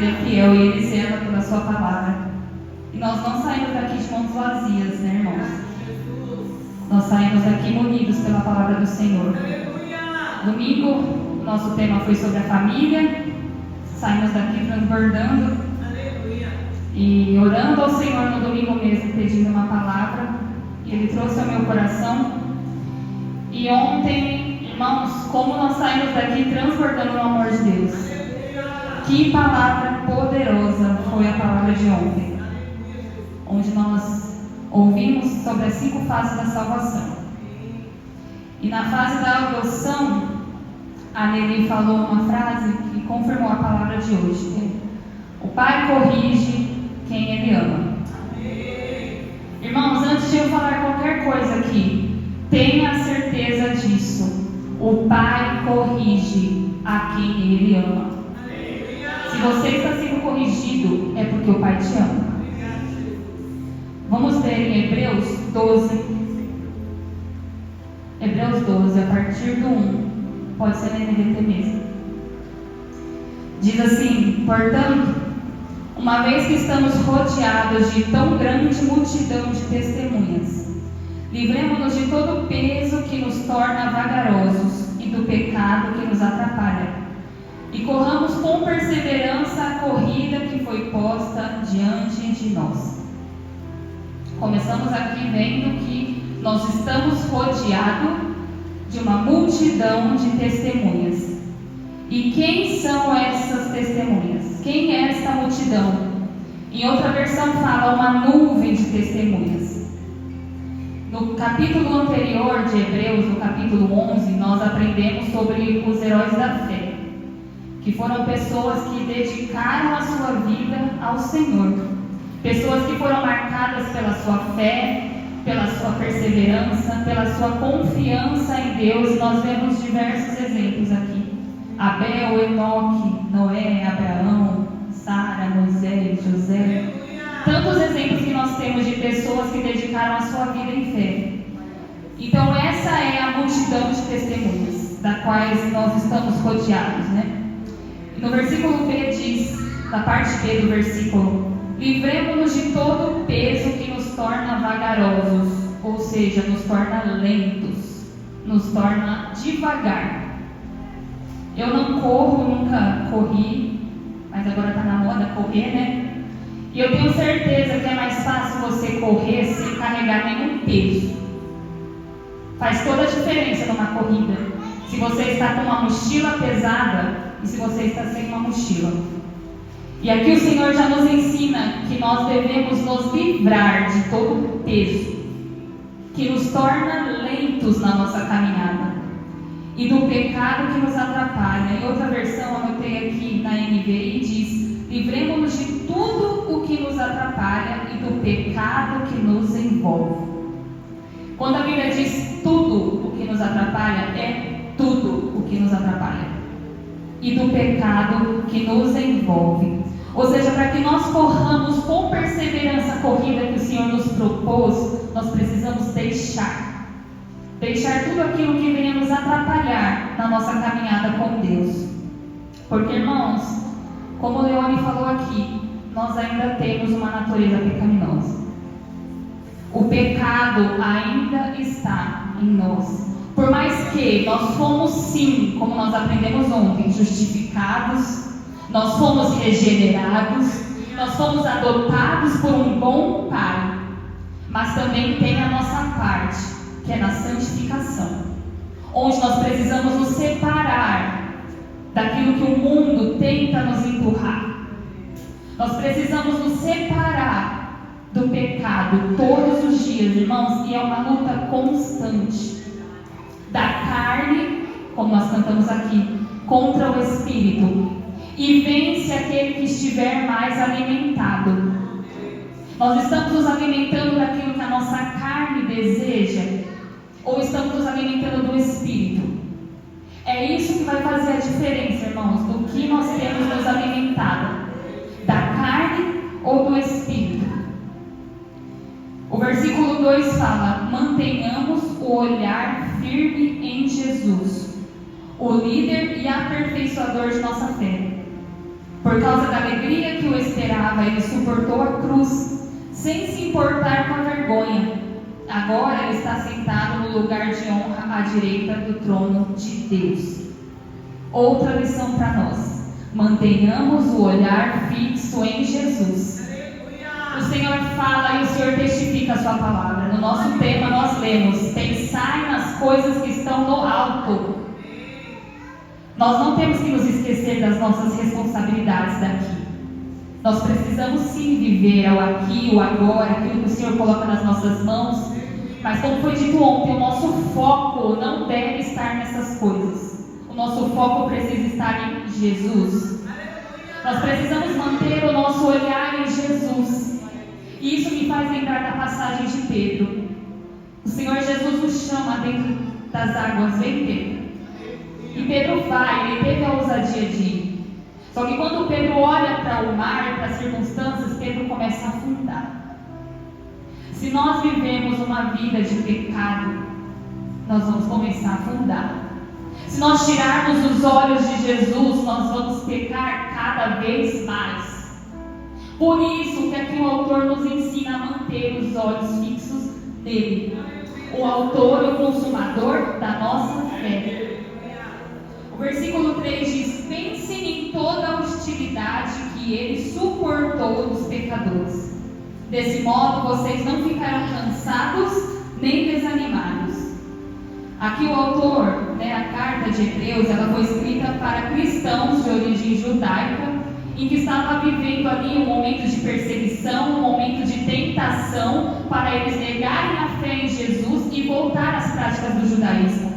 fiel e Ele zela pela sua palavra. E nós não saímos daqui de mãos vazias, né, irmãos? Nós saímos daqui munidos pela palavra do Senhor. Domingo, nosso tema foi sobre a família. Saímos daqui transbordando e orando ao Senhor no domingo mesmo, pedindo uma palavra. E Ele trouxe ao meu coração. E ontem, irmãos, como nós saímos daqui transbordando no amor de Deus. Que palavra poderosa foi a palavra de ontem, onde nós ouvimos sobre as 5 fases da salvação. E na fase da adoção, a Nelly falou uma frase que confirmou a palavra de hoje: o Pai corrige quem Ele ama. Irmãos, antes de eu falar qualquer coisa aqui, tenha certeza disso: o Pai corrige a quem Ele ama. Se você está sendo corrigido, é porque o Pai te ama. Vamos ler em Hebreus 12. Hebreus 12, a partir do 1. Pode ser na NVT mesmo. Diz assim: portanto, uma vez que estamos rodeados de tão grande multidão de testemunhas, livremo-nos de todo o peso que nos torna vagarosos e do pecado que nos atrapalha. E corramos com perseverança a corrida que foi posta diante de nós. Começamos aqui vendo que nós estamos rodeados de uma multidão de testemunhas. E quem são essas testemunhas? Quem é esta multidão? Em outra versão fala uma nuvem de testemunhas. No capítulo anterior de Hebreus, no capítulo 11, nós aprendemos sobre os heróis da fé, que foram pessoas que dedicaram a sua vida ao Senhor, pessoas que foram marcadas pela sua fé, pela sua perseverança, pela sua confiança em Deus. Nós vemos diversos exemplos aqui: Abel, Enoque, Noé, Abraão, Sara, Moisés, José. Tantos exemplos que nós temos de pessoas que dedicaram a sua vida em fé. Então essa é a multidão de testemunhas da quais nós estamos rodeados, né? No versículo B diz, na parte B do versículo: livremo-nos de todo o peso que nos torna vagarosos, ou seja, nos torna lentos, nos torna devagar. Eu não corro, nunca corri, mas agora está na moda correr, né? E eu tenho certeza que é mais fácil você correr sem carregar nenhum peso. Faz toda a diferença numa corrida, se você está com uma mochila pesada e se você está sem uma mochila. E aqui o Senhor já nos ensina que nós devemos nos livrar de todo o peso que nos torna lentos na nossa caminhada e do pecado que nos atrapalha. Em outra versão, anotei aqui na NVI, diz: livremos-nos de tudo o que nos atrapalha e do pecado que nos envolve. Quando a Bíblia diz tudo o que nos atrapalha, é tudo o que nos atrapalha e do pecado que nos envolve. Ou seja, para que nós corramos com perseverança a corrida que o Senhor nos propôs, nós precisamos deixar tudo aquilo que venha nos atrapalhar na nossa caminhada com Deus. Porque, irmãos, como o Leone falou aqui, nós ainda temos uma natureza pecaminosa. O pecado ainda está em nós. Por mais que nós fomos, sim, como nós aprendemos ontem, justificados, nós fomos regenerados, nós fomos adotados por um bom Pai, mas também tem a nossa parte, que é na santificação, onde nós precisamos nos separar daquilo que o mundo tenta nos empurrar. Nós precisamos nos separar do pecado todos os dias, irmãos, e é uma luta constante da carne, como nós cantamos aqui, contra o Espírito. E vence aquele que estiver mais alimentado. Nós estamos nos alimentando daquilo que a nossa carne deseja, ou estamos nos alimentando do Espírito? É isso que vai fazer a diferença, irmãos, do que nós temos nos alimentado, da carne ou do Espírito. O versículo 2 fala: mantenhamos o olhar firme em Jesus, o líder e aperfeiçoador de nossa fé. Por causa da alegria que o esperava, ele suportou a cruz, sem se importar com a vergonha. Agora ele está sentado no lugar de honra à direita do trono de Deus. Outra lição para nós: mantenhamos o olhar fixo em Jesus. O Senhor fala e o Senhor testifica a sua palavra. No nosso tema nós lemos: pensai nas coisas que estão no alto. Nós não temos que nos esquecer das nossas responsabilidades daqui. Nós precisamos sim viver ao aqui, o agora, aquilo que o Senhor coloca nas nossas mãos. Mas como foi dito ontem, o nosso foco não deve estar nessas coisas. O nosso foco precisa estar em Jesus. Nós precisamos manter o nosso olhar em Jesus. E isso me faz lembrar da passagem de Pedro. O Senhor Jesus nos chama dentro das águas: vem, Pedro. E Pedro vai, ele teve a ousadia de ir. Só que quando Pedro olha para o mar, para as circunstâncias, Pedro começa a afundar. Se nós vivemos uma vida de pecado, nós vamos começar a afundar. Se nós tirarmos os olhos de Jesus, nós vamos pecar cada vez mais. Por isso que aqui o autor nos ensina a manter os olhos fixos nele, o autor e o consumador da nossa fé. O versículo 3 diz: pensem em toda a hostilidade que ele suportou dos pecadores. Desse modo vocês não ficarão cansados nem desanimados. Aqui o autor, a carta de Hebreus, ela foi escrita para cristãos de origem judaica, em que estava vivendo ali um momento de perseguição, um momento de tentação, para eles negarem a fé em Jesus e voltar às práticas do judaísmo.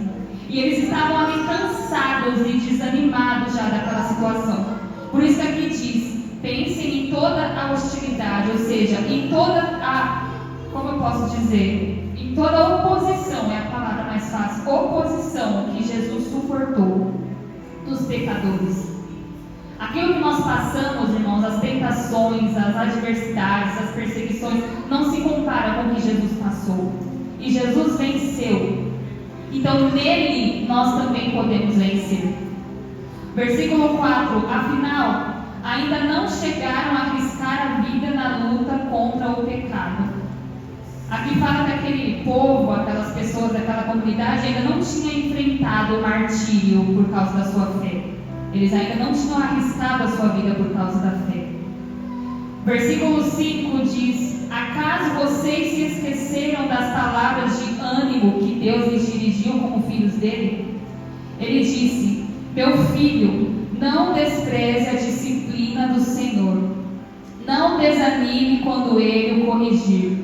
E eles estavam ali cansados e desanimados já daquela situação. Por isso que aqui diz: pensem em toda a hostilidade, ou seja, em toda a, como eu posso dizer, em toda a oposição, é a palavra mais fácil, oposição que Jesus suportou dos pecadores. Aquilo que nós passamos, irmãos, as tentações, as adversidades, as perseguições, não se compara com o que Jesus passou. E Jesus venceu. Então nele nós também podemos vencer. Versículo 4: afinal, ainda não chegaram a arriscar a vida na luta contra o pecado. Aqui fala que aquele povo, aquelas pessoas daquela comunidade ainda não tinham enfrentado o martírio por causa da sua fé. Eles ainda não tinham arriscado a sua vida por causa da fé. Versículo 5 diz: acaso vocês se esqueceram das palavras de ânimo que Deus lhes dirigiu como filhos dele? Ele disse: meu filho, não despreze a disciplina do Senhor. Não desanime quando ele o corrigir,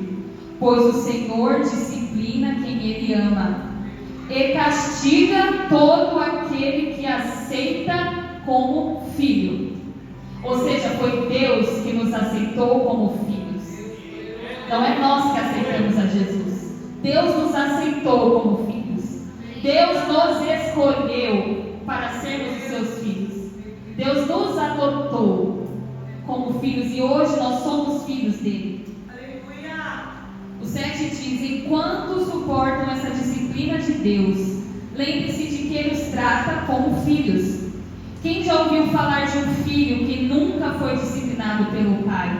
pois o Senhor disciplina quem ele ama e castiga todo aquele que aceita como filho. Ou seja, foi Deus que nos aceitou como filhos. Não é nós que aceitamos a Jesus. Deus nos aceitou como filhos. Deus nos escolheu para sermos os seus filhos. Deus nos adotou como filhos e hoje nós somos filhos dele. O 7 diz: enquanto suportam essa disciplina de Deus, lembre-se de que ele os trata como filhos. Quem já ouviu falar de um filho que nunca foi disciplinado pelo pai?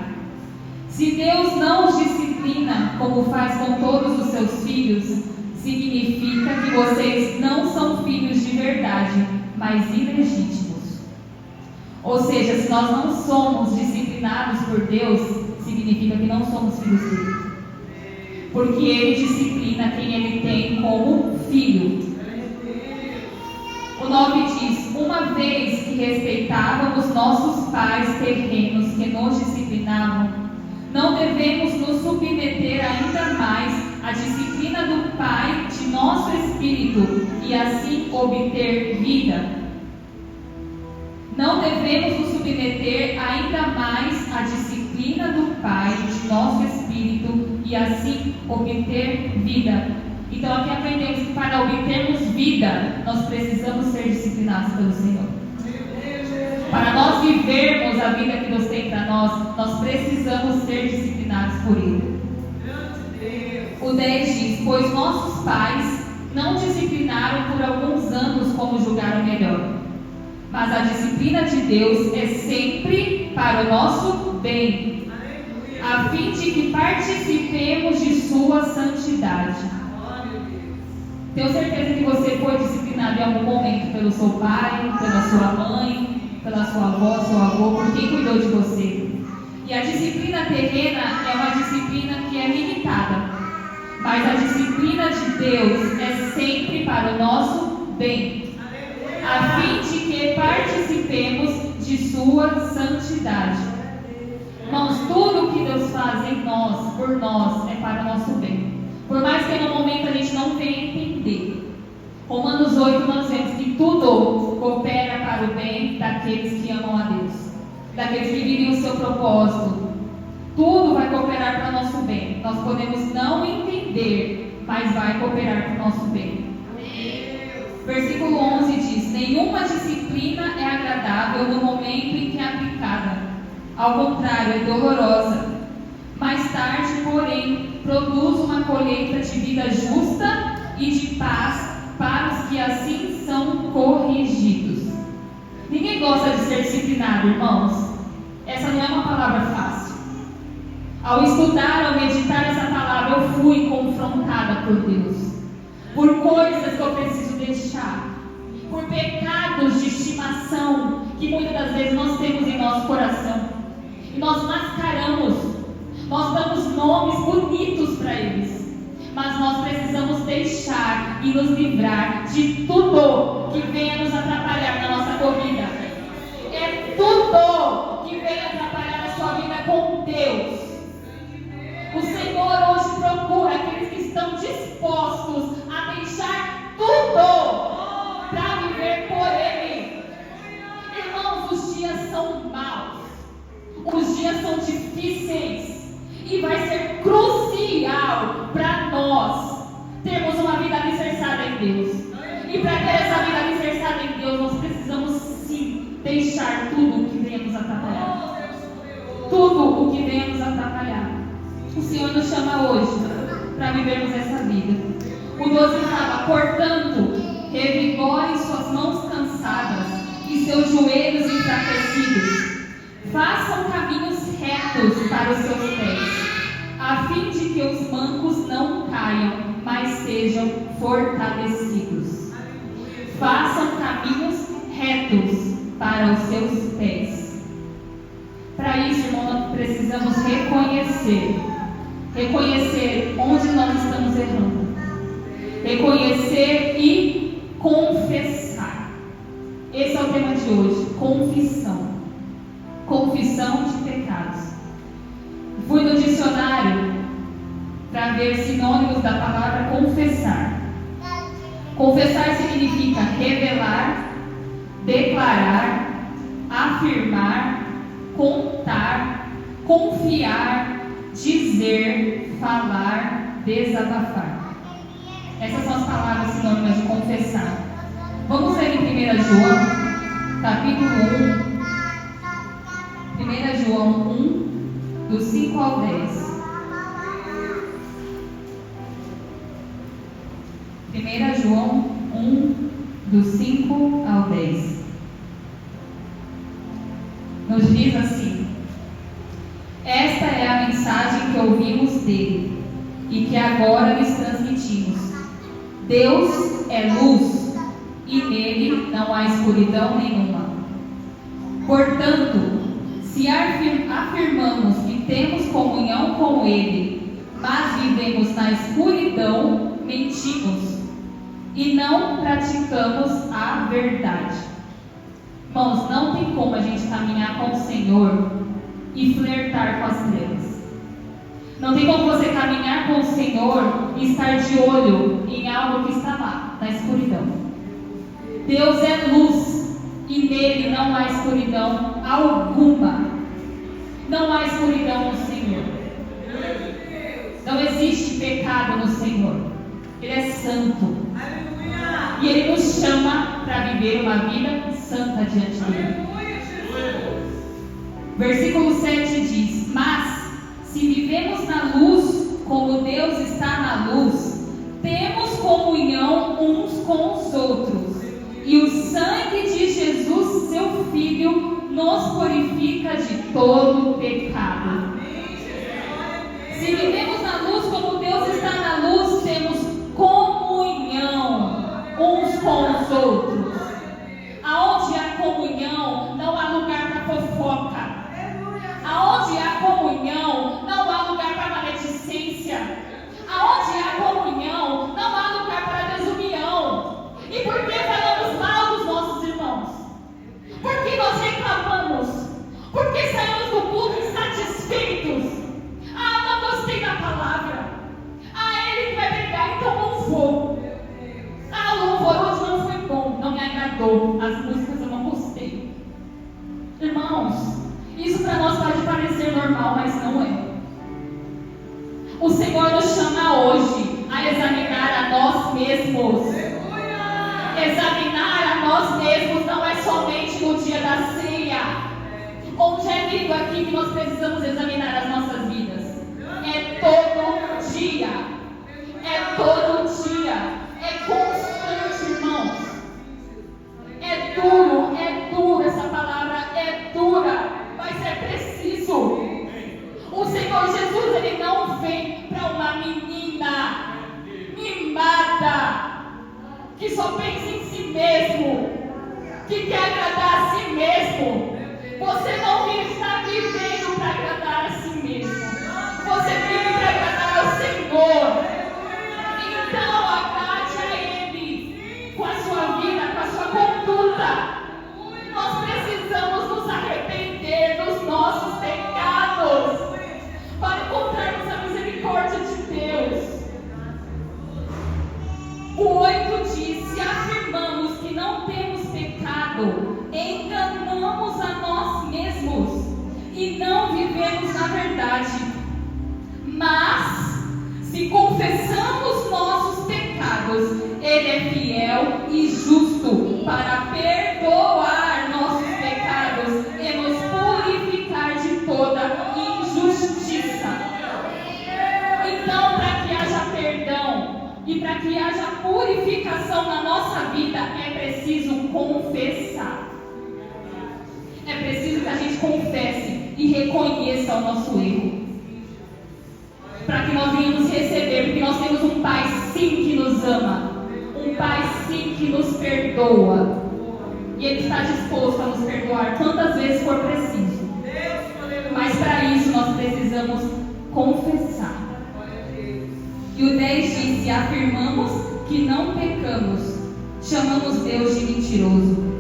Se Deus não os disciplina como faz com todos os seus filhos, significa que vocês não são filhos de verdade, mas ilegítimos. Ou seja, se nós não somos disciplinados por Deus, significa que não somos filhos dele. Porque ele disciplina quem ele tem como filho. O 9 diz: uma vez que respeitávamos nossos pais terrenos que nos disciplinavam, não devemos nos submeter ainda mais à disciplina do Pai de nosso espírito e assim obter vida. Não devemos nos submeter ainda mais à disciplina do Pai de nosso espírito e assim obter vida. Então aqui aprendemos que para obtermos vida, nós precisamos ser disciplinados pelo Senhor. Para nós vivermos a vida que Deus tem para nós, nós precisamos ser disciplinados por Ele. O 10 diz: pois nossos pais não disciplinaram por alguns anos como julgaram melhor. mas a disciplina de Deus é sempre para o nosso bem, a fim de que participemos de sua santidade. Tenho certeza que você foi disciplinado em algum momento pelo seu pai, pela sua mãe, pela sua avó, seu avô, por quem cuidou de você. E a disciplina terrena é uma disciplina que é limitada, mas a disciplina de Deus é sempre para o nosso bem, a fim de que participemos de sua santidade. Irmãos, tudo que Deus faz em nós, por nós, é para o nosso bem. Por mais que no momento a gente não venha entender. Romanos 8 nós vemos que tudo coopera para o bem daqueles que amam a Deus, daqueles que vivem o seu propósito. Tudo vai cooperar para o nosso bem. Nós podemos não entender, mas vai cooperar para o nosso bem. Versículo 11 diz: nenhuma disciplina é agradável no momento em que é aplicada. Ao contrário, é dolorosa. Mais tarde, porém, produz uma colheita de vida justa e de paz para os que assim são corrigidos. Ninguém gosta de ser disciplinado, irmãos. Essa não é uma palavra fácil. Ao estudar, ao meditar essa palavra, eu fui confrontada por Deus, por coisas que eu preciso deixar, por pecados de estimação que muitas das vezes nós temos em nosso coração. E nós mascaramos, nós damos nomes bonitos para eles, mas nós precisamos deixar e nos livrar de tudo que venha nos atrapalhar na nossa corrida. É tudo que venha atrapalhar a sua vida com Deus. O Senhor hoje procura aqueles que estão dispostos a deixar tudo para viver por Ele. Irmãos, os dias são maus. Os dias são difíceis e vai ser crucial para nós termos uma vida alicerçada em Deus. E para ter essa vida alicerçada em Deus, nós precisamos sim deixar tudo o que venha nos atrapalhar. Tudo o que venha nos atrapalhar. O Senhor nos chama hoje para vivermos essa vida. O 12 fala: portanto, revigorem suas mãos cansadas e seus joelhos enfraquecidos. Façam caminhos retos para os seus pés, a fim de que os mancos não caiam, mas sejam fortalecidos. Façam caminhos retos para os seus pés. Para isso, irmão, nós precisamos reconhecer onde nós estamos errando. Reconhecer e confessar. Esse é o tema de hoje, confissão. Confissão de pecados. Fui no dicionário para ver sinônimos da palavra confessar. Confessar significa revelar, declarar, afirmar, contar, confiar, dizer, falar, desabafar. Essas são as palavras sinônimas de confessar. Vamos ler em 1 João, capítulo 1. 1 João 1, do 5 ao 10. 1 João 1, do 5 ao 10. Nos diz assim: esta é a mensagem que ouvimos dele e que agora lhes transmitimos. Deus é luz e nele não há escuridão nenhuma. Portanto, se afirmamos que temos comunhão com Ele, mas vivemos na escuridão, mentimos e não praticamos a verdade. Irmãos, não tem como a gente caminhar com o Senhor e flertar com as trevas. Não tem como você caminhar com o Senhor e estar de olho em algo que está lá, na escuridão. Deus é luz. E nele não há escuridão alguma. Não há escuridão no Senhor. Não existe pecado no Senhor. Ele é santo. E Ele nos chama para viver uma vida santa diante dele. Versículo 7 diz: mas, se vivemos na luz, como Deus está na luz, temos comunhão uns com os outros. E o sangue de Jesus Filho nos purifica de todo pecado. Se vivemos na luz como Deus está na luz, temos comunhão uns com os outros. Aonde há comunhão, não há lugar para fofoca. Aonde há comunhão, não há lugar para maledicência. Aonde há comunhão, não há lugar para desunião. E por que falamos mal dos nossos irmãos? Por que nós reclamamos? Por que saímos do culto insatisfeitos? Ah, não gostei da palavra. Ah, ele que vai pregar, então não vou. Ah, o louvor hoje não foi bom, não me agradou. As músicas eu não gostei. Irmãos, isso para nós pode parecer normal, mas não é. O Senhor nos chama hoje a examinar a nós mesmos. Examinar a nós mesmos não é somente no dia da ceia. Onde é dito aqui que nós precisamos examinar as nossas vidas? É todo dia. É todo dia. É constante, irmãos. É duro, essa palavra é dura, mas é preciso. O Senhor Jesus, Ele não vem para uma menina mimada, que só pensa em si mesmo, que quer agradar a si mesmo. Você não está vivendo para agradar a si mesmo. Você vive para agradar ao Senhor. Então agrade a Ele com a sua vida, com a sua conduta. Nós precisamos nos arrepender dos nossos pecados para encontrarmos a misericórdia de Deus. O 8 diz: se afirmamos que não temos pecado, enganamos a nós mesmos e não vivemos na verdade. Mas, se confessamos nossos pecados, Ele é fiel e justo para perdoar nossos pecados e nos purificar de toda injustiça. Então, para que haja perdão e para que haja purificação na nossa vida, é preciso confessar. É preciso que a gente confesse e reconheça o nosso erro, para que nós venhamos receber, porque nós temos um Pai sim que nos ama, um Pai sim que nos perdoa, e Ele está disposto a nos perdoar quantas vezes for preciso. Mas para isso nós precisamos confessar. E o 10 diz: se afirmamos que não pecamos, chamamos Deus de mentiroso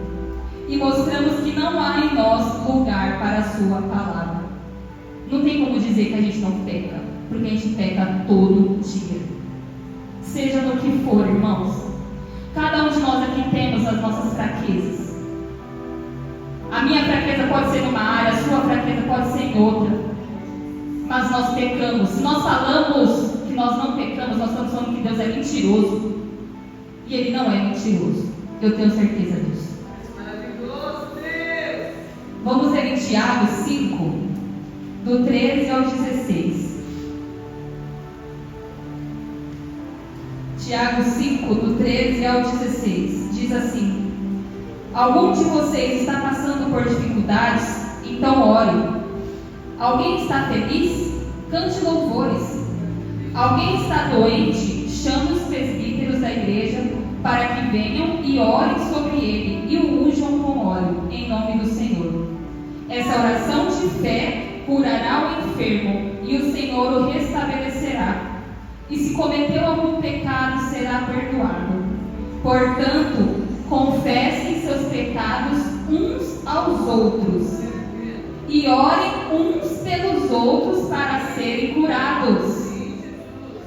e mostramos que não há em nós lugar para a sua palavra. Não tem como dizer que a gente não peca, porque a gente peca todo dia. Seja no que for, irmãos. Cada um de nós aqui temos as nossas fraquezas. A minha fraqueza pode ser numa área, a sua fraqueza pode ser em outra. Mas nós pecamos. Se nós falamos que nós não pecamos, nós estamos falando que Deus é mentiroso. E Ele não é mentiroso. Eu tenho certeza disso. Vamos ler em Tiago 5, do 13 ao 16. Tiago 5, do 13 ao 16. Diz assim: algum de vocês está passando por dificuldades? Então ore. Alguém está feliz? Cante louvores. Alguém está doente? Chame os presbíteros da igreja para que venham e orem sobre ele e o unjam com óleo, em nome do Senhor. Essa oração de fé curará o enfermo e o Senhor o restabelecerá. E se cometeu algum pecado, será perdoado. Portanto, confessem seus pecados uns aos outros e orem uns pelos outros para serem curados.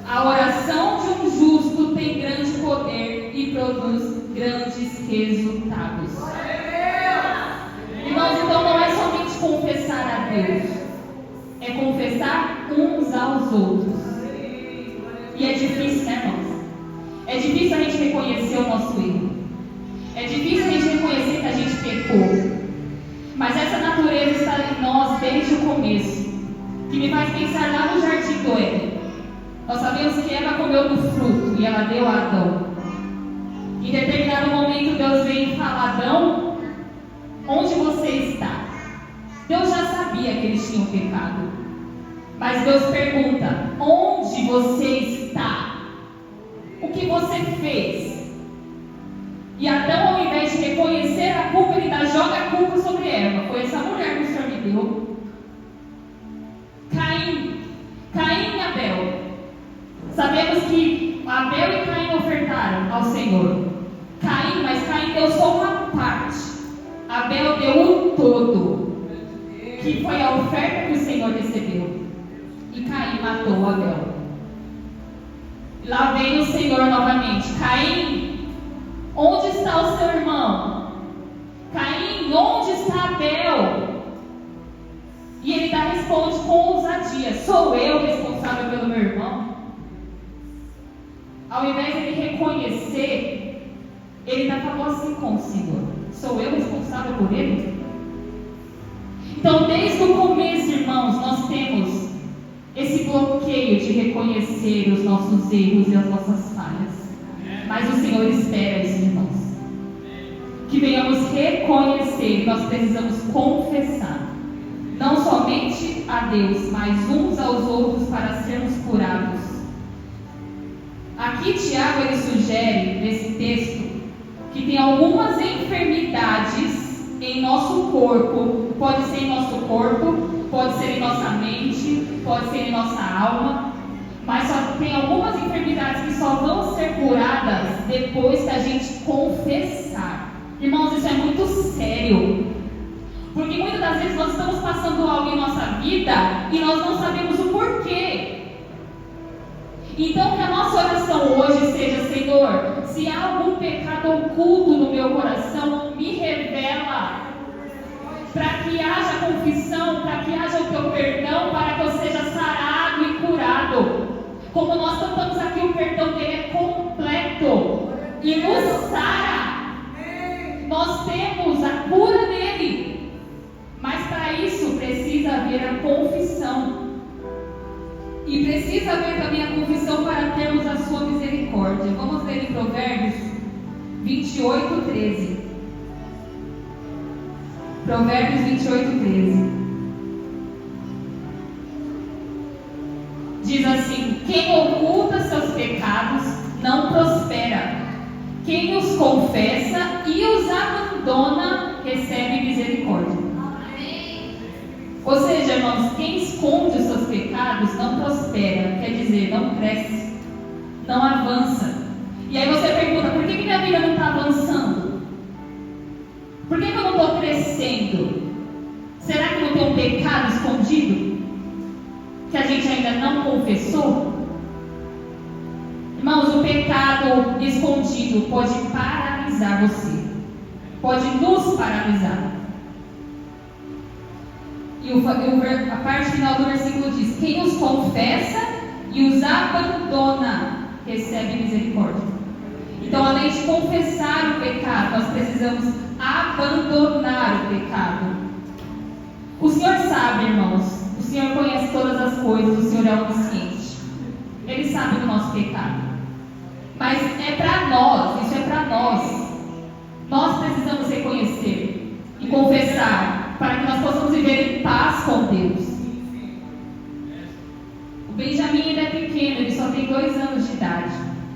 A oração de um justo tem grande poder e produz grandes resultados. Irmãos, então não é somente confessar a Deus, é confessar uns aos outros. E é difícil, né, irmãos? É difícil a gente reconhecer o nosso erro. É difícil a gente reconhecer que a gente pecou. Mas essa natureza está em nós desde o começo, que me faz pensar lá no jardim do Éden. Nós sabemos que Eva comeu do fruto e ela deu a Adão. Em determinado momento Deus veio e fala: Adão, onde você está? Deus já sabia que eles tinham pecado. Mas Deus pergunta: onde você está? O que você fez? E Adão, ao invés de reconhecer a culpa, ele joga a culpa sobre Eva. Foi essa mulher que o Senhor me deu. Caim e Abel. Sabemos que Abel e Caim ofertaram ao Senhor. Mas Caim deu só uma parte. Abel deu o todo, que foi a oferta que o Senhor recebeu. E Caim matou Abel. Lá vem o Senhor novamente: Caim, onde está o seu irmão? Caim, onde está Abel? E ele responde com ousadia: sou eu responsável pelo meu irmão? Ao invés de ele reconhecer, ele falou assim com o Senhor: sou eu responsável por ele? Então, desde o começo, irmãos, nós temos esse bloqueio de reconhecer os nossos erros e as nossas falhas. Mas o Senhor espera isso, irmãos. Que venhamos reconhecer, nós precisamos confessar. Não somente a Deus, mas uns aos outros para sermos curados. Aqui Tiago ele sugere, nesse texto, que tem algumas enfermidades em nosso corpo. Pode ser em nosso corpo, pode ser em nossa mente, pode ser em nossa alma, mas só tem algumas enfermidades que só vão ser curadas depois que a gente confessar. Irmãos, isso é muito sério, porque muitas das vezes nós estamos passando algo em nossa vida e nós não sabemos o porquê. Então que a nossa oração hoje seja: Senhor, se há algum pecado oculto no meu coração, me revela, para que haja confissão, para que haja o teu perdão, para que eu seja sarado e curado. Como nós cantamos aqui, o perdão dele é completo e nos sara. Nós temos a cura dele, mas para isso precisa haver a confissão. E precisa haver também a confissão para termos a sua misericórdia. Vamos ler em Provérbios 28, 13. Provérbios 28, 13. Diz assim: quem oculta seus pecados não prospera. Quem os confessa e os abandona recebe misericórdia. Ou seja, irmãos, quem esconde os seus pecados não prospera, quer dizer, não cresce, não avança. E aí você pergunta: por que minha vida não está avançando? Por que eu não estou crescendo? Será que não tem um pecado escondido que a gente ainda não confessou? Irmãos, o pecado escondido pode paralisar você, pode nos paralisar. E a parte final do versículo diz: quem os confessa e os abandona recebe misericórdia. Então, além de confessar o pecado, nós precisamos abandonar o pecado. O Senhor sabe, irmãos, o Senhor conhece todas as coisas, o Senhor é onisciente. Ele sabe do nosso pecado. Mas é para nós, isso é para nós. Nós precisamos reconhecer e confessar, para que nós possamos viver em paz com Deus. O Benjamin ainda é pequeno, ele só tem 2 anos de idade.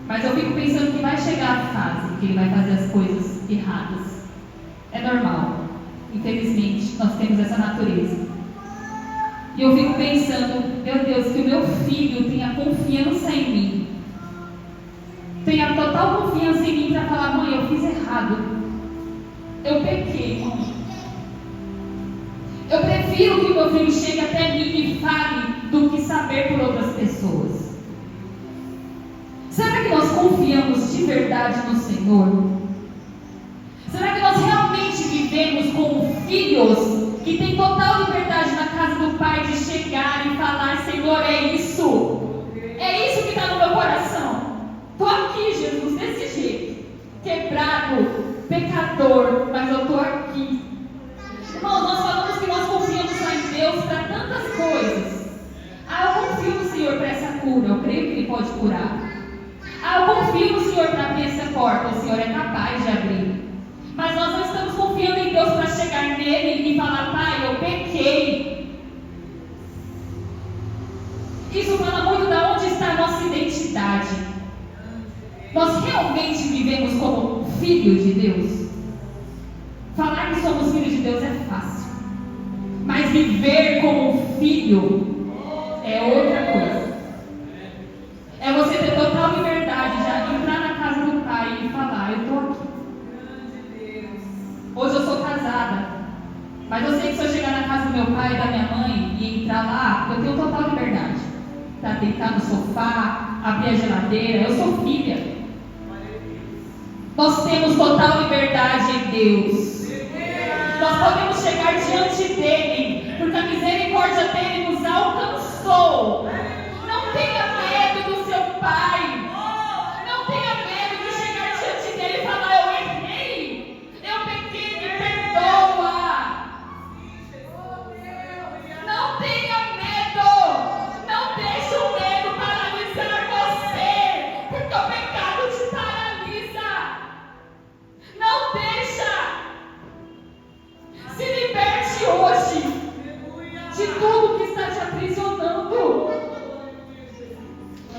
Mas eu fico pensando que vai chegar a fase que ele vai fazer as coisas erradas. É normal. Infelizmente, nós temos essa natureza. E eu fico pensando: meu Deus, que o meu filho tenha confiança em mim. Tenha total confiança em mim para falar: mãe, eu fiz errado. Eu pequei, mãe. Eu prefiro que o meu filho chegue até mim e fale do que saber por outras pessoas. Será que nós confiamos de verdade no Senhor? Será que nós realmente vivemos como filhos que têm total liberdade na casa do Pai de chegar e falar: Senhor, é isso que está no meu coração. Estou aqui, Jesus, desse jeito, quebrado, pecador, mas eu estou aqui. Irmãos, nós falamos que nós confiamos só em Deus para tantas coisas. Eu confio no Senhor para essa cura, eu creio que Ele pode curar. Eu confio no Senhor para abrir essa porta, o Senhor é capaz de abrir. Mas nós não estamos confiando em Deus para chegar Isso fala muito de onde está a nossa identidade. Nós realmente vivemos como filhos de Deus? Falar que somos filhos de Deus é fácil, mas viver como filho é outra coisa. É você ter total liberdade de entrar na casa do Pai e falar: eu estou aqui. Hoje eu sou casada, mas eu sei que se eu chegar na casa do meu pai e da minha mãe e entrar lá, eu tenho total liberdade para deitar no sofá, abrir a geladeira. Eu sou filha. Nós temos total liberdade em Deus. Nós podemos chegar diante dele, porque a misericórdia dele nos alcançou. Não tenha medo do seu pai. Não tenha medo de chegar diante dele e falar: eu errei, eu pequei, me perdoa. Não tenha medo. Não deixe o medo paralisar você, porque o pecado te paralisa. Não deixa. Se liberte hoje de tudo que está te aprisionando.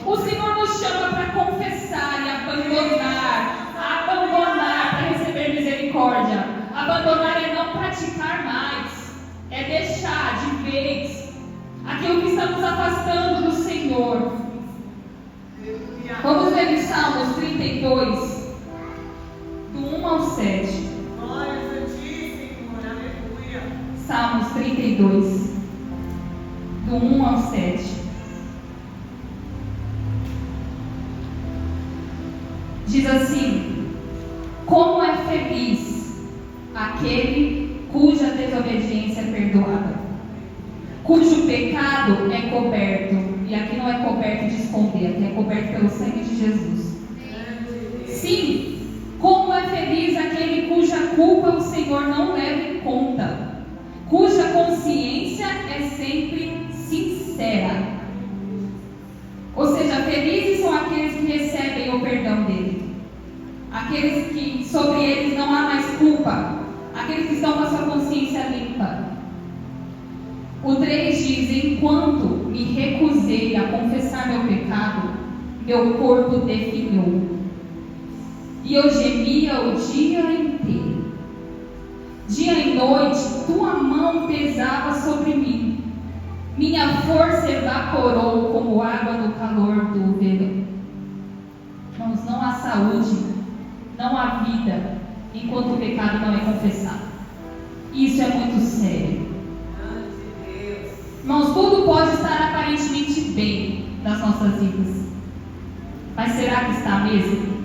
O Senhor nos chama para confessar e abandonar para receber misericórdia. Abandonar é não praticar mais, é deixar de vez aquilo que está nos afastando do Senhor. Vamos ler em Salmos 32, do 1 ao 7. Salmos 32, do 1 ao 7. Diz assim: como é feliz aquele cuja desobediência é perdoada, cujo pecado é coberto. E aqui não é coberto de esconder, aqui é coberto pelo sangue de Jesus. Sim, como é feliz aquele cuja culpa o Senhor não leva em conta, cuja consciência é sempre sincera. Ou seja, felizes são aqueles que recebem o perdão dele, aqueles que sobre eles não há mais culpa, aqueles que estão com a sua consciência limpa. O 3 diz: enquanto me recusei a confessar meu pecado, meu corpo definhou, e eu gemia o dia inteiro. Dia e noite tua mão pesava sobre mim, minha força evaporou como água no calor do verão. Irmãos, não há saúde, não há vida enquanto o pecado não é confessado. Isso é muito sério. Irmãos, tudo pode estar aparentemente bem nas nossas vidas, mas será que está mesmo?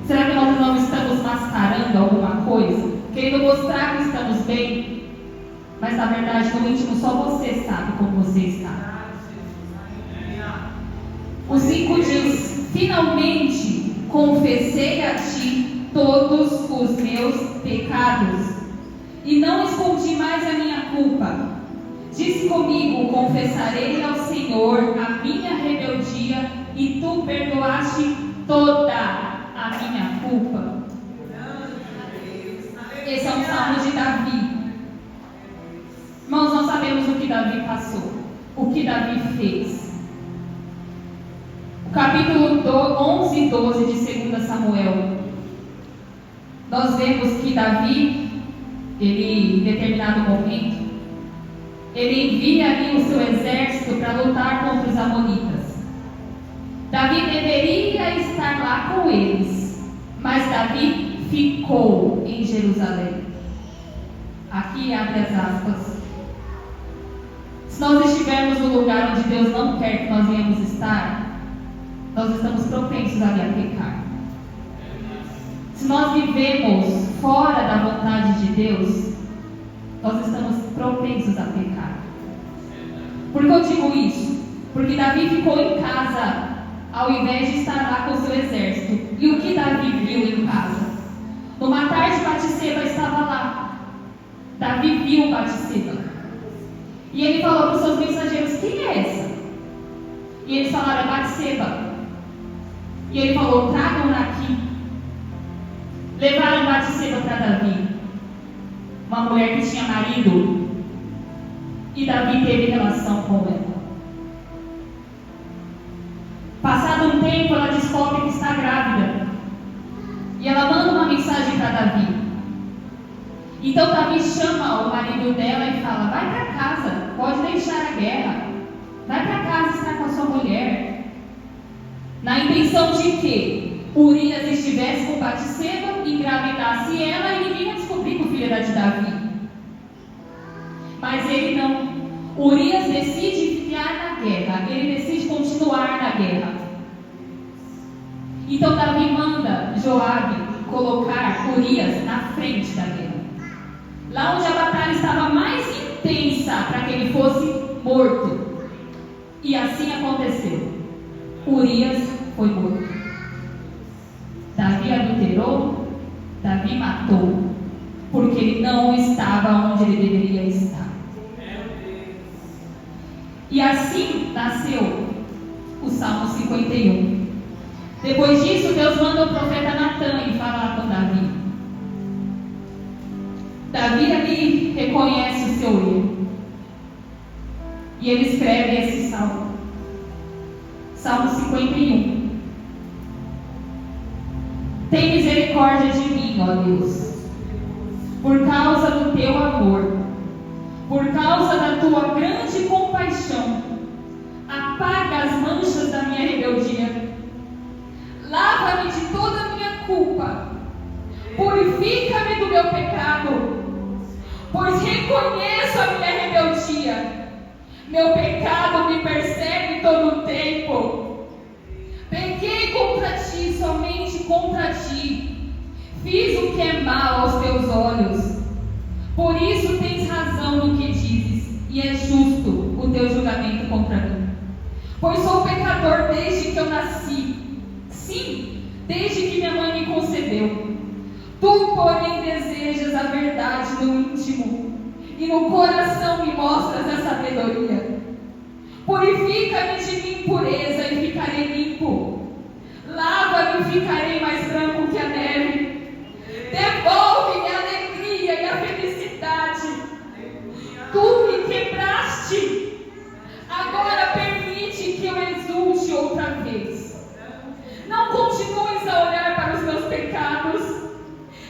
Será que nós não estamos mascarando alguma coisa, querendo mostrar que estamos bem, mas na verdade no íntimo só você sabe como você está? O 5 diz: finalmente confessei a ti todos os meus pecados e não escondi mais a minha culpa. Disse comigo: confessarei ao Senhor a minha rebeldia e tu perdoaste toda a minha culpa. Esse é um salmo de Davi. Irmãos, nós sabemos o que Davi passou, o que Davi fez. O capítulo 11 e 12 de 2 Samuel, nós vemos que Davi, ele, em determinado momento, ele envia ali o seu exército para lutar contra os amonitas. Davi deveria estar lá com eles, mas Davi ficou em Jerusalém. Aqui abre as aspas. Se nós estivermos no lugar onde Deus não quer que nós venhamos estar, nós estamos propensos ali a pecar. Se nós vivemos fora da vontade de Deus, nós estamos propensos a pecar. Por que eu digo isso? Porque Davi ficou em casa ao invés de estar lá com o seu exército. E o que Davi viu em casa? Numa tarde, Batseba estava lá. Davi viu Batseba. E ele falou para os seus mensageiros: quem é essa? E eles falaram: é Batseba. E ele falou: tragam-na aqui. Levaram Batseba para Davi, uma mulher que tinha marido, e Davi teve relação com ela. Passado um tempo, ela descobre que está grávida. E ela manda uma mensagem para Davi. Então Davi chama o marido dela e fala: vai para casa, pode deixar a guerra. Vai para casa estar com a sua mulher. Na intenção de que Urias estivesse com Batseba, engravidasse ela e ninguém ia descobrir que o filho era de Davi. Mas ele não. Urias decide ficar na guerra. Ele decide continuar na guerra. Então Davi manda Joabe colocar Urias na frente da guerra, lá onde a batalha estava mais intensa, para que ele fosse morto. E assim aconteceu. Urias foi morto. Davi adulterou, Davi matou, porque ele não estava onde ele deveria estar. E assim nasceu o Salmo 51. Depois disso, Deus manda o profeta Natan ir falar com Davi. Davi ali reconhece o seu erro. E ele escreve esse salmo. Salmo 51. Tem misericórdia de mim, ó Deus, por causa do teu amor, por causa da tua grande compaixão. Apaga as manchas da minha rebeldia. Lava-me de toda a minha culpa. Purifica-me do meu pecado, pois reconheço a minha rebeldia. Meu pecado me persegue todo o tempo. Pequei contra ti, somente contra ti. Fiz o que é mal aos teus olhos. Por isso tens razão no que dizes, e é justo o teu julgamento contra mim. Pois sou pecador desde que eu nasci. Sim, desde que minha mãe me concebeu. Tu, porém, desejas a verdade no íntimo, e no coração me mostras a sabedoria. Purifica-me de minha impureza e ficarei limpo. Lava-me e ficarei mais branco que a neve. Devolve-me a alegria e a felicidade. Tu me quebraste. Agora permite que eu exulte outra vez. Não continues a olhar para os meus pecados.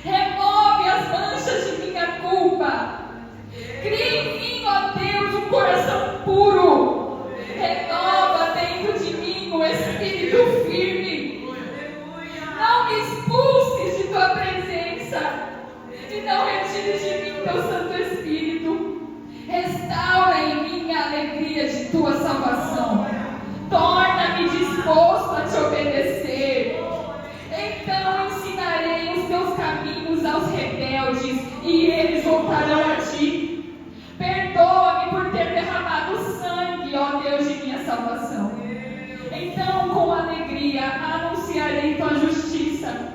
Remove as manchas de minha culpa. Cria em mim, ó Deus, um coração puro. Renova dentro de mim um espírito firme. Não me expulses de tua presença e não retires de mim teu Santo Espírito. Restaura em mim a alegria de tua salvação. Torna-me disposto a te obedecer. Então ensinarei os teus caminhos aos rebeldes e eles voltarão a ti. Perdoa-me por ter derramado sangue, ó Deus de minha salvação. Então com alegria anunciarei tua justiça.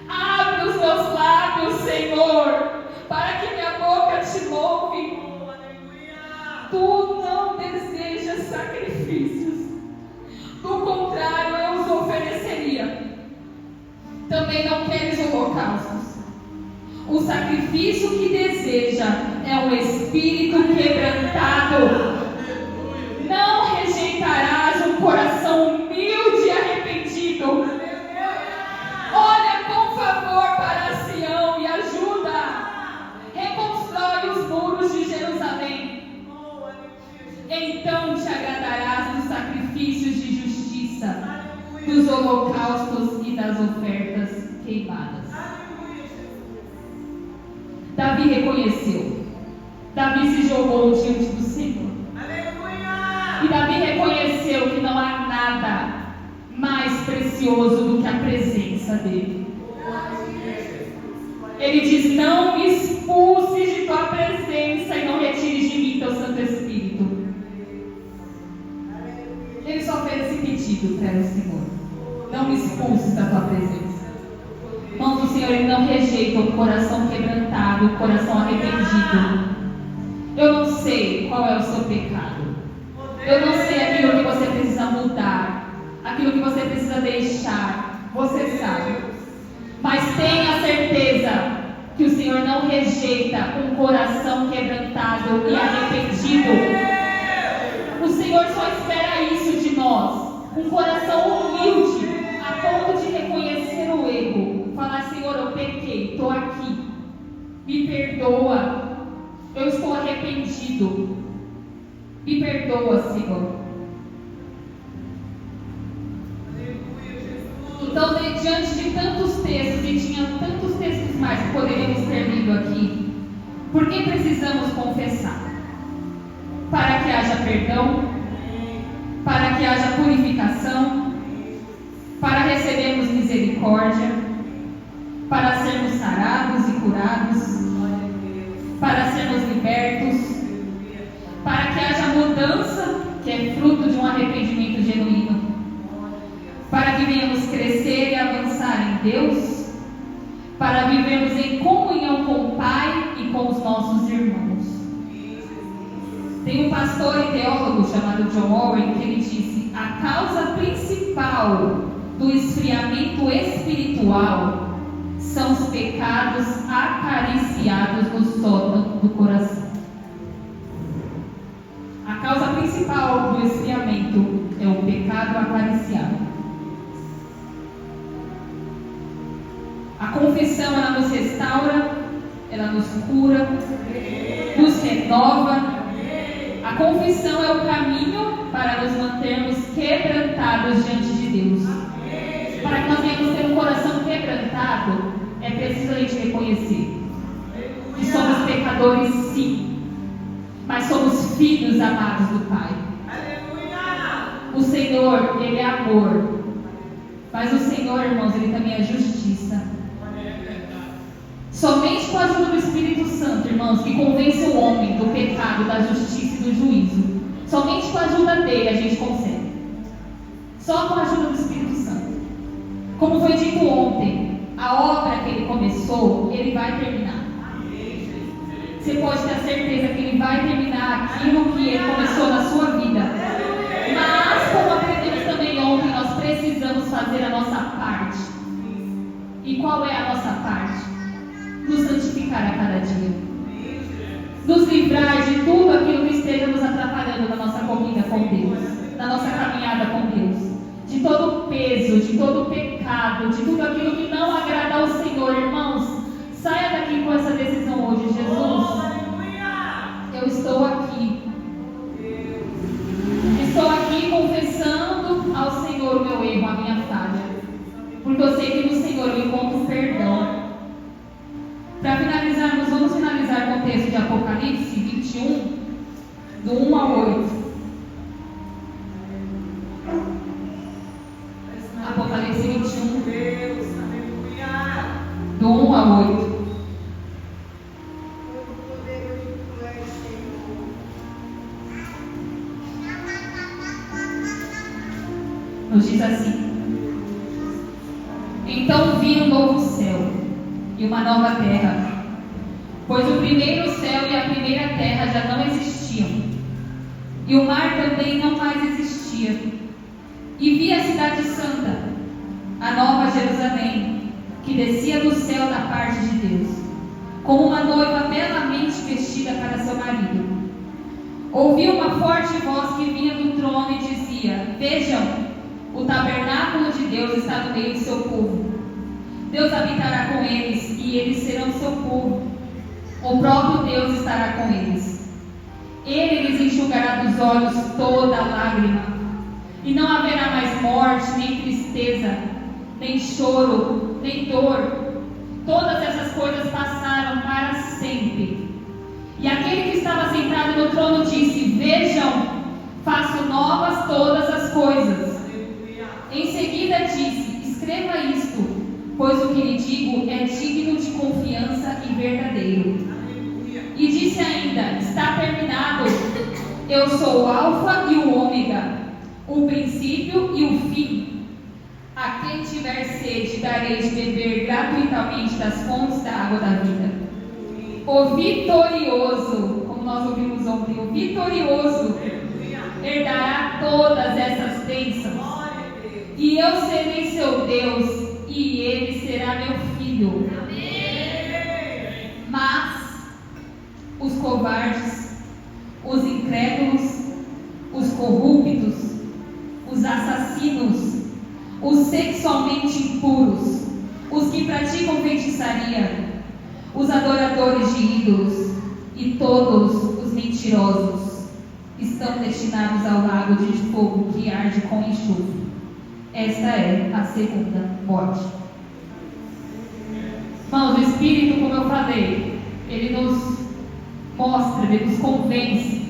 Abre os meus lábios, Senhor, para que minha boca te louve. Tu não desejas sacrifícios, do contrário eu os ofereceria. Também não queres holocaustos. O sacrifício que deseja é um espírito quebrantado. Não rejeitarás um coração humilde e arrependido. Olha com favor para Sião e ajuda. Reconstrói os muros de Jerusalém. Então te agradarás dos sacrifícios de justiça, dos holocaustos e das ofertas queimadas. Davi reconheceu. Davi se jogou diante do Senhor. E Davi reconheceu que não há nada mais precioso do que a presença dele. Ele diz: não me expulses de tua presença e não retires de mim teu Santo Espírito. Ele só fez esse pedido para o Senhor: não me expulses da tua presença. Irmãos, o Senhor, Ele não rejeita o coração quebrantado, o coração arrependido. Eu não sei qual é o seu pecado. Eu não sei aquilo que você precisa mudar, aquilo que você precisa deixar. Você sabe. Mas tenha certeza que o Senhor não rejeita um coração quebrantado e arrependido. O Senhor só espera isso de nós. Um coração humilde, a ponto de reconhecer o erro. Falar: Senhor, eu pequei, estou aqui. Me perdoa. Eu estou arrependido. Me perdoa, Senhor. Então, diante de tantos textos, e tinha tantos textos mais que poderíamos ter lido aqui, por que precisamos confessar? Para que haja perdão, para que haja purificação, para recebermos misericórdia, para sermos sarados e curados, para sermos libertos, para que haja mudança, que é fruto de um arrependimento genuíno, para que venhamos crescer e avançar em Deus, para vivermos em comunhão com o Pai e com os nossos irmãos. Tem um pastor e teólogo chamado John Owen que ele disse: a causa principal do esfriamento espiritual são os pecados acariciados no sótão do coração. A causa principal do esfriamento é o pecado acariciado. A confissão, ela nos restaura, ela nos cura, nos renova. A confissão é o caminho para nos mantermos quebrantados diante de Deus. Para que nós venhamos ter um coração quebrantado, é preciso a gente reconhecer que somos pecadores, sim, mas somos filhos amados do Pai. O Senhor, Ele é amor, mas o Senhor, irmãos, Ele também é justiça. Somente com a ajuda do Espírito Santo, irmãos, que convence o homem do pecado, da justiça e do juízo. Somente com a ajuda dele a gente consegue. Só com a ajuda do Espírito Santo. Como foi dito ontem, a obra que ele começou, ele vai terminar. Você pode ter a certeza que ele vai terminar aquilo que ele começou na sua vida. Mas, como aprendemos também ontem, nós precisamos fazer a nossa parte. E qual é a nossa parte? Nos santificar a cada dia, nos livrar de tudo aquilo que esteja nos atrapalhando na nossa corrida com Deus, na nossa caminhada com Deus, de todo o peso, de todo o pecado, de tudo aquilo que não agrada ao Senhor. Irmãos, saia daqui com essa decisão hoje: Jesus, eu estou aqui confessando ao Senhor o meu erro, a minha falha, porque eu sei que no Senhor eu encontro perdão. Para finalizarmos, vamos finalizar com o texto de Apocalipse 21, do 1 ao 8. Apocalipse 21, do 1 ao 8. Nos diz assim: então vi um novo céu e uma nova terra, pois o primeiro céu e a primeira terra já não existiam, e o mar também não mais existia. E vi a cidade santa, a nova Jerusalém, que descia do céu da parte de Deus, como uma noiva belamente vestida para seu marido. Ouvi uma forte voz que vinha do trono e dizia: vejam, o tabernáculo de Deus está no meio de seu povo. Deus habitará com eles e eles serão seu povo. O próprio Deus estará com eles. Ele lhes enxugará dos olhos toda lágrima, e não haverá mais morte, nem tristeza, nem choro, nem dor. Todas essas coisas passaram para sempre. E aquele que estava sentado no trono disse: vejam, faço novas todas as coisas. Em seguida disse: escreva isto, pois o que lhe digo é digno de confiança e verdadeiro. E disse ainda: está terminado. Eu sou o Alfa e o Ômega, o princípio e o fim. A quem tiver sede, darei de beber gratuitamente das fontes da água da vida. O vitorioso, como nós ouvimos ontem, o vitorioso herdará todas essas bênçãos. E eu serei seu Deus, e ele será meu filho. Mas os covardes, os incrédulos, os corruptos, os assassinos, sexualmente impuros, os que praticam feitiçaria, os adoradores de ídolos e todos os mentirosos estão destinados ao lago de fogo que arde com enxofre. Esta é a segunda morte. Irmãos, o Espírito, como eu falei, ele nos mostra, ele nos convence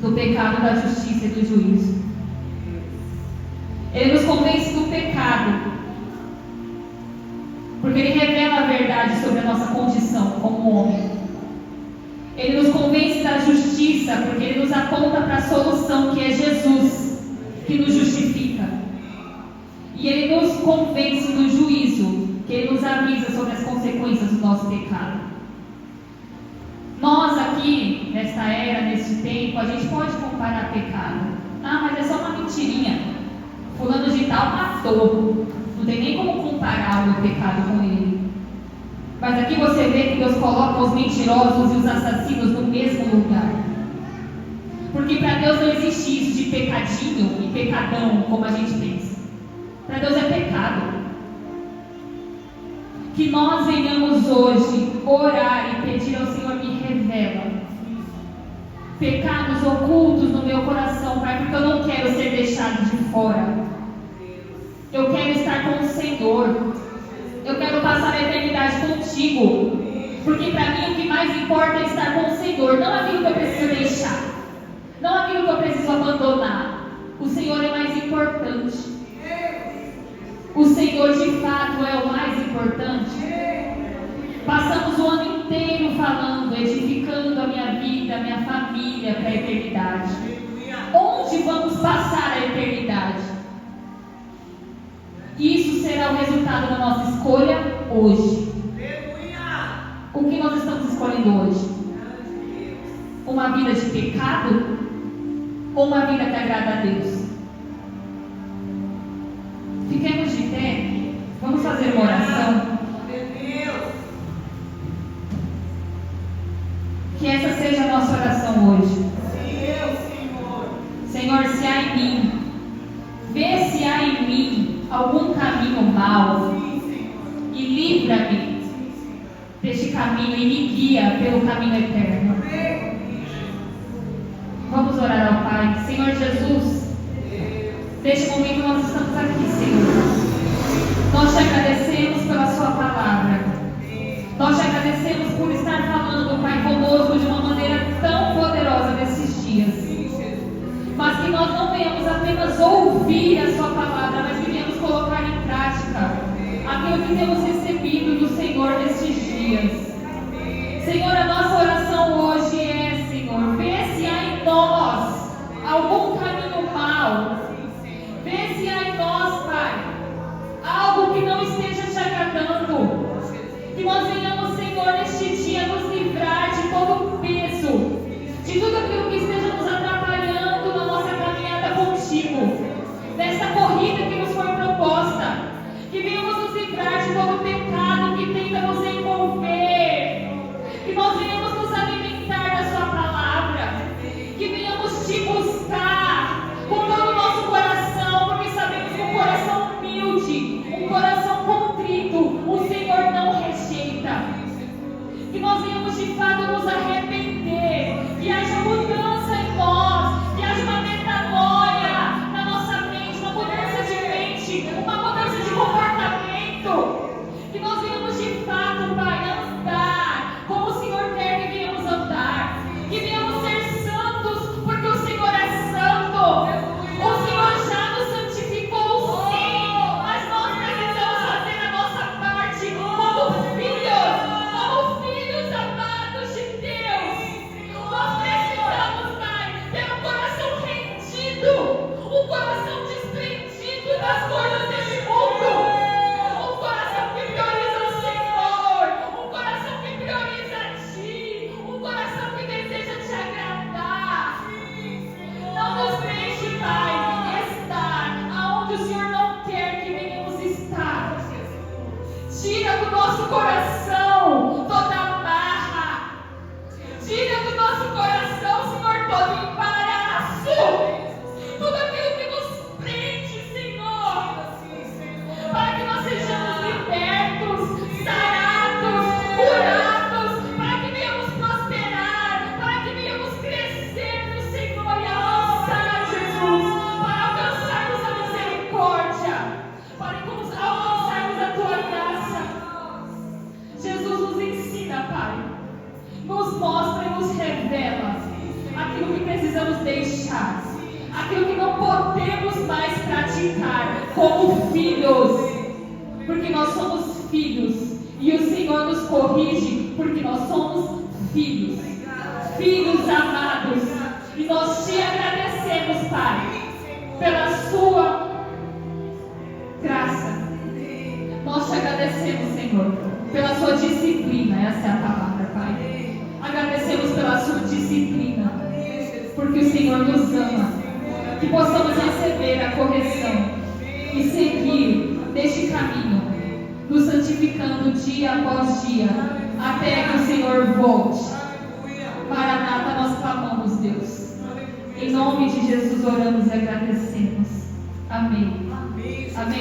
do pecado, da justiça e do juízo. Ele nos convence do pecado, porque ele revela a verdade sobre a nossa condição como homem. Ele nos convence da justiça, porque ele nos aponta para a solução, que é Jesus, que nos justifica. E ele nos convence do juízo, que ele nos avisa sobre as consequências do nosso pecado. Nós aqui, nesta era, neste tempo, a gente pode comparar pecado. Ah, mas é só uma mentirinha. Fulano de tal matou. Não tem nem como comparar o meu pecado com ele. Mas aqui você vê que Deus coloca os mentirosos e os assassinos no mesmo lugar. Porque para Deus não existe isso de pecadinho e pecadão, como a gente pensa. Para Deus é pecado. Que nós venhamos hoje orar e pedir ao Senhor, me revela pecados ocultos no meu coração, Pai, porque eu não quero ser deixado de fora. Eu quero estar com o Senhor. Eu quero passar a eternidade contigo. Porque para mim o que mais importa é estar com o Senhor, não aquilo que eu preciso deixar, não aquilo que eu preciso abandonar. O Senhor é mais importante. O Senhor de fato é o mais importante. Passamos o ano inteiro falando, edificando a minha vida, a minha família para a eternidade. Onde vamos passar a eternidade? Isso será o resultado da nossa escolha hoje. O que nós estamos escolhendo hoje? Uma vida de pecado ou uma vida que agrada a Deus? Fiquemos de pé, vamos fazer uma oração. Que essa seja a nossa oração hoje. Senhor, se há em mim, vê se há em mim algum caminho mau e livra-me deste caminho e me guia pelo caminho eterno. Vamos orar ao Pai. Senhor Jesus, neste momento nós estamos aqui, Senhor. Nós te agradecemos pela sua palavra. Nós te agradecemos por estar falando, Pai, conosco de uma maneira tão poderosa nesses dias. Mas que nós não venhamos apenas ouvir a sua palavra, mas que venhamos colocar em prática aquilo que temos recebido do Senhor nestes dias. Senhor, a nossa oração hoje é, Senhor, vê se há em nós algum caminho mau. Vê se há em nós, Pai, algo que não esteja te agradando. Que nós venhamos, Senhor, neste dia nos livrar de todo o peso, de tudo aquilo que esteja nos atrapalhando na nossa caminhada contigo, nessa corrida que nos foi proposta. Que venhamos nos livrar de todo o pecado que tenta nos envolver. Que nós venhamos nos alimentar da sua palavra. Que venhamos te buscar com todo o nosso coração, porque sabemos que um coração humilde, um coração contrito, o Senhor não rejeita. aquilo que não podemos mais praticar como filhos, porque nós somos filhos, e o Senhor nos corrige porque nós somos filhos, filhos amados, e nós te agradecemos, Pai, pela sua graça. Nós te agradecemos, Senhor, pela sua disciplina. Essa é a palavra, Pai. Agradecemos pela sua disciplina, porque o Senhor nos ama. Que possamos receber a correção e seguir neste caminho, nos santificando dia após dia, até que o Senhor volte. Maranata, nós clamamos, Deus. Em nome de Jesus oramos e agradecemos. Amém. Amém.